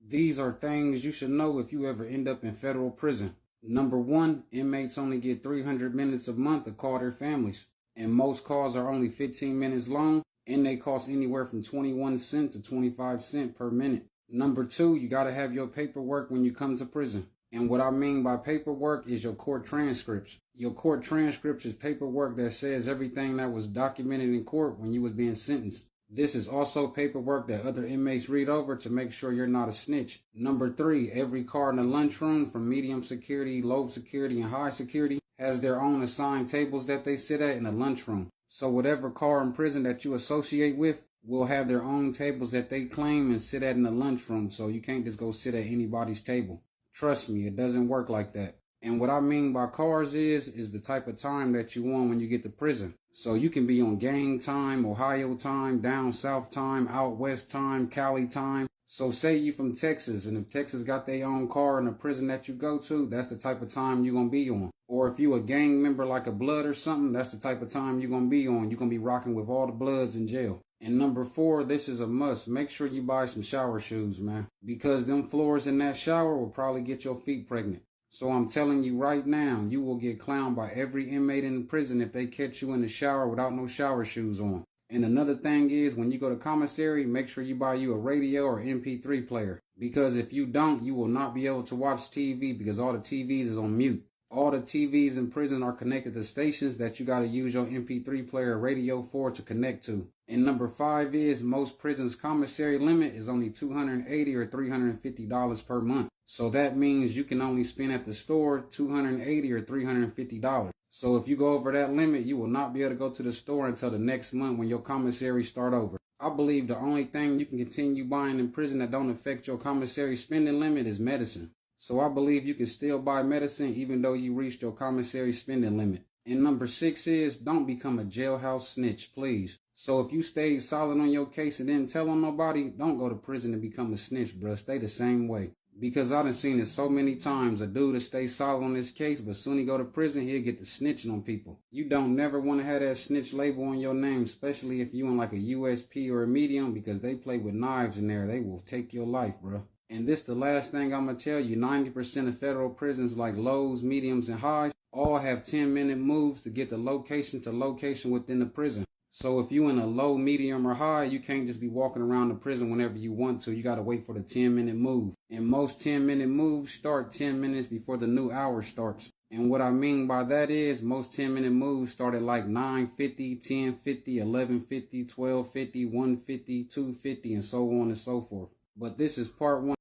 These are things you should know if you ever end up in federal prison. Number one, inmates only get 300 minutes a month to call their families, and most calls are only 15 minutes long, and they cost anywhere from 21 cents to 25 cents per minute. Number two, you gotta have your paperwork when you come to prison. And what I mean by paperwork is your court transcripts. Your court transcripts is paperwork that says everything that was documented in court when you was being sentenced. This is also paperwork that other inmates read over to make sure you're not a snitch. Number three, every car in the lunchroom from medium security, low security, and high security has their own assigned tables that they sit at in the lunchroom. So whatever car in prison that you associate with will have their own tables that they claim and sit at in the lunchroom. So you can't just go sit at anybody's table. Trust me, it doesn't work like that. And what I mean by cars is the type of time that you want when you get to prison. So you can be on gang time, Ohio time, down south time, out west time, Cali time. So say you from Texas, and if Texas got their own car in the prison that you go to, that's the type of time you're going to be on. Or if you a gang member like a Blood or something, that's the type of time you're going to be on. You're going to be rocking with all the Bloods in jail. And number four, this is a must. Make sure you buy some shower shoes, man. Because them floors in that shower will probably get your feet pregnant. So I'm telling you right now, you will get clowned by every inmate in the prison if they catch you in the shower without no shower shoes on. And another thing is, when you go to commissary, make sure you buy you a radio or MP3 player. Because if you don't, you will not be able to watch TV because all the TVs is on mute. All the TVs in prison are connected to stations that you got to use your MP3 player or radio for to connect to. And number five is most prisons' commissary limit is only $280 or $350 per month. So that means you can only spend at the store $280 or $350. So if you go over that limit, you will not be able to go to the store until the next month when your commissary start over. I believe the only thing you can continue buying in prison that don't affect your commissary spending limit is medicine. So I believe you can still buy medicine even though you reached your commissary spending limit. And number six is don't become a jailhouse snitch, please. So if you stayed solid on your case and didn't tell on nobody, don't go to prison and become a snitch, bruh. Stay the same way. Because I done seen it so many times. A dude that stays solid on his case, but soon he go to prison, he'll get to snitching on people. You don't never want to have that snitch label on your name, especially if you in like a USP or a medium, because they play with knives in there. They will take your life, bruh. And this the last thing I'm going to tell you. 90% of federal prisons like lows, mediums, and highs all have 10-minute moves to get the location to location within the prison. So if you in a low, medium, or high, you can't just be walking around the prison whenever you want to. You got to wait for the 10-minute move. And most 10-minute moves start 10 minutes before the new hour starts. And what I mean by that is most 10-minute moves start at like 9:50, 10:50, 11:50, 12:50, 1:50, 2:50, and so on and so forth. But this is part one.